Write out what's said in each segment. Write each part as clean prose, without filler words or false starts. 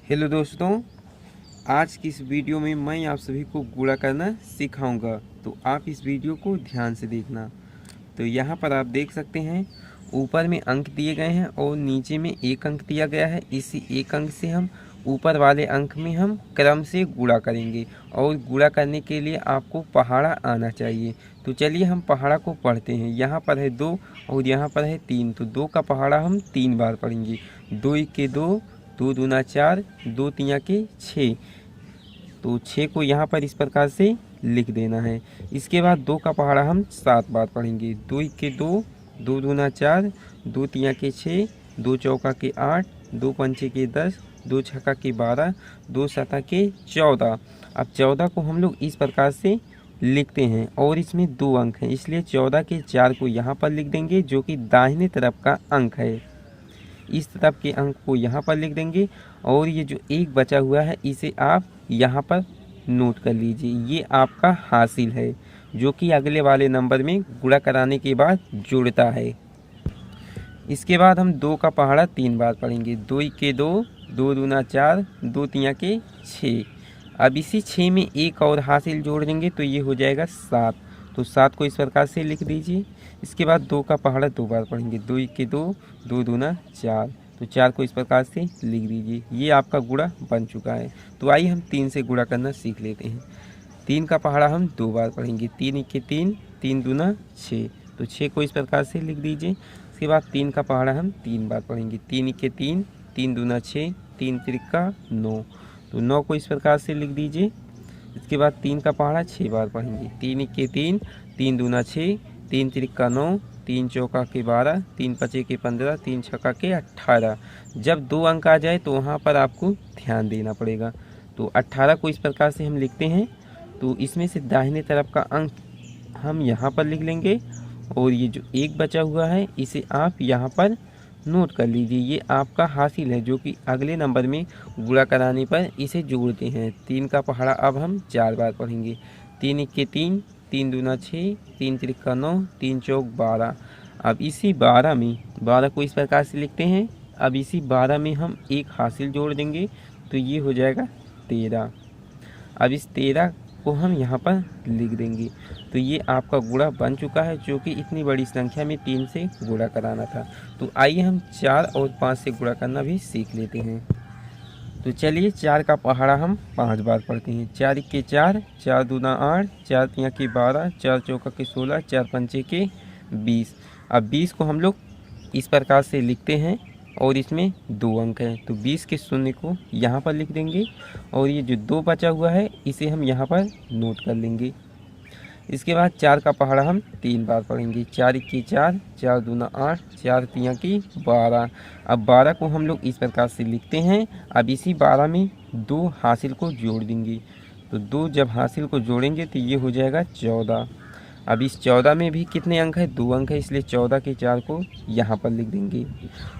Hello दोस्तों, आज की इस वीडियो में मैं आप सभी को गुणा करना सिखाऊंगा। तो आप इस वीडियो को ध्यान से देखना। तो यहाँ पर आप देख सकते हैं ऊपर में अंक दिए गए हैं और नीचे में एक अंक दिया गया है। इसी एक अंक से हम ऊपर वाले अंक में हम क्रम से गुणा करेंगे और गुणा करने के लिए आपको पहाड़ा आना चाहिए। तो चलिए हम पहाड़ा को पढ़ते हैं। यहाँ पर है 2 और यहाँ पर है 3। तो 2 का पहाड़ा हम 3 बार पढ़ेंगे। 2 के 2, 2 दूना 4, 2 तिया के 6। तो 6 को यहाँ पर इस प्रकार से लिख देना है। इसके बाद 2 का पहाड़ा हम 7 बार पढ़ेंगे। 2 के 2, 2 दूना 4, 2 तिया के 6, 2 चौका के 8, 2 पंचे के 10, 2 छक्का के 12, 2 सता के 14। अब 14 को हम लोग इस प्रकार से लिखते हैं और इसमें 2 अंक हैं, इसलिए 14 के 4 को यहाँ पर लिख देंगे जो कि दाहिने तरफ का अंक है। इस तरफ के अंक को यहाँ पर लिख देंगे और ये जो एक बचा हुआ है इसे आप यहाँ पर नोट कर लीजिए। ये आपका हासिल है जो कि अगले वाले नंबर में गुणा कराने के बाद जुड़ता है। इसके बाद हम 2 का पहाड़ा 3 बार पढ़ेंगे। 2 के 2, 2 दूना 4, 2 तिया के 6। अब इसी 6 में एक और हासिल जोड़ देंगे तो ये हो जाएगा 7। तो 7 को इस प्रकार से लिख दीजिए। इसके बाद 2 का पहाड़ा 2 बार पढ़ेंगे। 2 के 2, 2 दूना 4। तो 4 को इस प्रकार से लिख दीजिए। ये आपका गुणा बन चुका है। तो आइए हम 3 से गुणा करना सीख लेते हैं। 3 का पहाड़ा हम 2 बार पढ़ेंगे। 3 के 3, 3 दूना 6। तो 6 को इस प्रकार से लिख दीजिए। इसके बाद 3 का पहाड़ा हम 3 बार पढ़ेंगे। 3 के 3, 3 दूना 6, 3 तिरका 9। तो 9 को इस प्रकार से लिख दीजिए। इसके बाद 3 का पहाड़ा 6 बार पढ़ेंगे। 3 के 3, 3 दूना 6, 3 तिरका 9, 3 चौका के 12, 3 पचे के 15, 3 छक्का के 18। जब 2 अंक आ जाए तो वहाँ पर आपको ध्यान देना पड़ेगा। तो 18 को इस प्रकार से हम लिखते हैं। तो इसमें से दाहिने तरफ का अंक हम यहाँ पर लिख लेंगे और ये जो एक बचा हुआ है इसे आप यहाँ पर नोट कर लीजिए। ये आपका हासिल है जो कि अगले नंबर में गुणा कराने पर इसे जोड़ते हैं। 3 का पहाड़ा अब हम 4 बार पढ़ेंगे। 3 के 3, 3 दूना 6, 3 तिरका 9, 3 चौक 12। अब इसी 12 में 12 को इस प्रकार से लिखते हैं। अब इसी 12 में हम एक हासिल जोड़ देंगे तो ये हो जाएगा 13। अब इस 13 को हम यहाँ पर लिख देंगे। तो ये आपका गुणा बन चुका है जो कि इतनी बड़ी संख्या में 3 से गुणा कराना था। तो आइए हम 4 और 5 से गुणा करना भी सीख लेते हैं। तो चलिए 4 का पहाड़ा हम 5 बार पढ़ते हैं। 4 के 4, 4 दूना 8, 4 तिया के 12, 4 चौका के 16, 4 पंचे के 20। अब 20 को हम लोग इस प्रकार से लिखते हैं और इसमें 2 अंक हैं। तो 20 के शून्य को यहाँ पर लिख देंगे और ये जो 2 बचा हुआ है इसे हम यहाँ पर नोट कर लेंगे। इसके बाद 4 का पहाड़ा हम 3 बार पढ़ेंगे। 4 के 4, 4 दूना 8, 4 तिया की 12। अब 12 को हम लोग इस प्रकार से लिखते हैं। अब इसी 12 में 2 हासिल को जोड़ देंगे। तो 2 जब हासिल को जोड़ेंगे तो ये हो जाएगा 14। अब इस 14 में भी कितने अंक है? 2 अंक है, इसलिए 14 के 4 को यहाँ पर लिख देंगे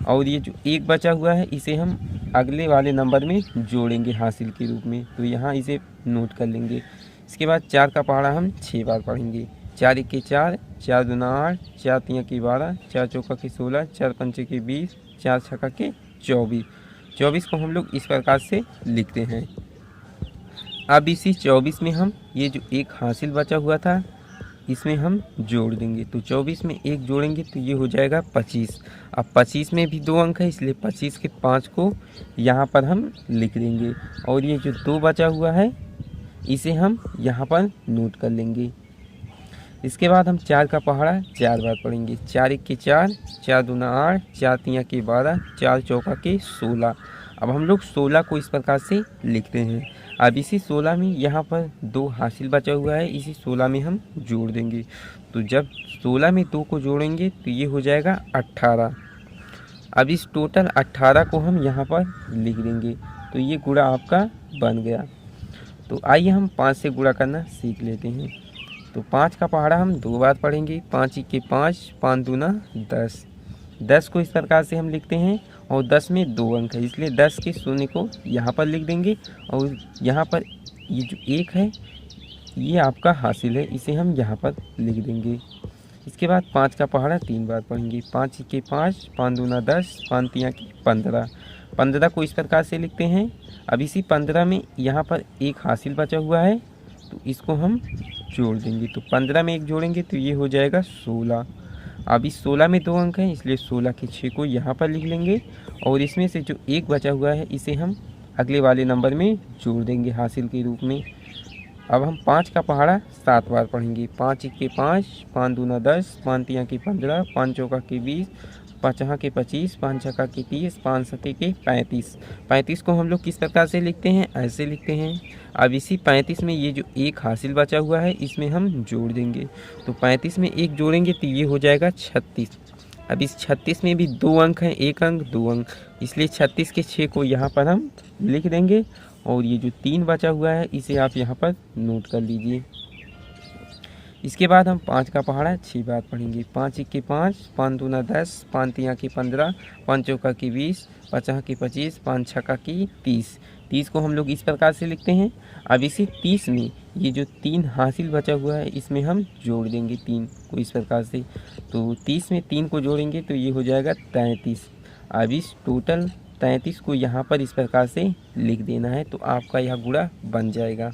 और ये जो एक बचा हुआ है इसे हम अगले वाले नंबर में जोड़ेंगे हासिल के रूप में। तो यहाँ इसे नोट कर लेंगे। इसके बाद 4 का पहाड़ा हम 6 बार पढ़ेंगे। 4 के 4, 4 दूना 8, 4 तिया की 12, 4 चौका के 16, 4 पंचे के 20, 4 छक्का के 24। 24 को हम लोग इस प्रकार से लिखते हैं। अब इसी 24 में हम ये जो एक हासिल बचा हुआ था इसमें हम जोड़ देंगे। तो 24 में एक जोड़ेंगे तो ये हो जाएगा 25। अब 25 में भी 2 अंक है, इसलिए 25 के 5 को यहाँ पर हम लिख देंगे और ये जो 2 बचा हुआ है इसे हम यहाँ पर नोट कर लेंगे। इसके बाद हम 4 का पहाड़ा 4 बार पढ़ेंगे। 4 के 4, 4 दूना 8, 4 तिया के 12, 4 चौका के 16। अब हम लोग 16 को इस प्रकार से लिखते हैं। अब इसी 16 में यहाँ पर 2 हासिल बचा हुआ है, इसी 16 में हम जोड़ देंगे। तो जब 16 में 2 को जोड़ेंगे तो ये हो जाएगा 18। अब इस टोटल 18 को हम यहाँ पर लिख देंगे। तो ये गुणा आपका बन गया। तो आइए हम 5 से गुणा करना सीख लेते हैं। तो 5 का पहाड़ा हम 2 बार पढ़ेंगे। 5 के 5, 5 दूना 10। 10 को इस प्रकार से हम लिखते हैं और 10 में 2 अंक है, इसलिए 10 के शून्य को यहाँ पर लिख देंगे और यहाँ पर ये जो 1 है ये आपका हासिल है, इसे हम यहाँ पर लिख देंगे। इसके बाद 5 का पहाड़ा 3 बार पढ़ेंगे। 5 के 5, 5 दूना 10, 5 तिया की 15। 15 को इस प्रकार से लिखते हैं। अब इसी 15 में यहाँ पर एक हासिल बचा हुआ है, तो इसको हम जोड़ देंगे। तो 15 में एक जोड़ेंगे तो ये हो जाएगा 16। अब इस 16 में 2 अंक हैं, इसलिए 16 के 6 को यहाँ पर लिख लेंगे और इसमें से जो एक बचा हुआ है इसे हम अगले वाले नंबर में जोड़ देंगे हासिल के रूप में। अब हम 5 का पहाड़ा 7 बार पढ़ेंगे। 5 1 के 5, 5 दूना 10, 5 3 के 15, 5 चौका के 20, 5 के 25, 5 छक्का के 30, 5 सत्ते के 35। 35 को हम लोग किस प्रकार से लिखते हैं, ऐसे लिखते हैं। अब इसी 35 में ये जो एक हासिल बचा हुआ है इसमें हम जोड़ देंगे। तो 35 में एक जोड़ेंगे तो ये हो जाएगा 36। अब इस 36 में भी 2 अंक हैं, 1 अंक 2 अंक, इसलिए 36 के 6 को यहाँ पर हम लिख देंगे और ये जो 3 बचा हुआ है इसे आप यहाँ पर नोट कर लीजिए। इसके बाद हम 5 का पहाड़ा 6 बार पढ़ेंगे। 5 1 के 5, 5 दूना 10, 5 3 के 15, 5 चौका के 20, 5 के 25, 5 छक्का की 30। 30 को हम लोग इस प्रकार से लिखते हैं। अब इसी 30 में ये जो 3 हासिल बचा हुआ है इसमें हम जोड़ देंगे 3 को इस प्रकार से। तो 30 में 3 को जोड़ेंगे तो ये हो जाएगा 33। अब इस टोटल 33 को यहाँ पर इस प्रकार से लिख देना है, तो आपका यह गुणा बन जाएगा।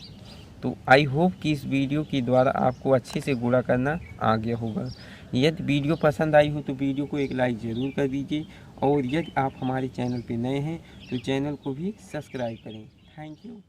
तो आई होप कि इस वीडियो के द्वारा आपको अच्छे से गुणा करना आ गया होगा। यदि वीडियो पसंद आई हो तो वीडियो को एक लाइक ज़रूर कर दीजिए और यदि आप हमारे चैनल पर नए हैं तो चैनल को भी सब्सक्राइब करें। Thank you.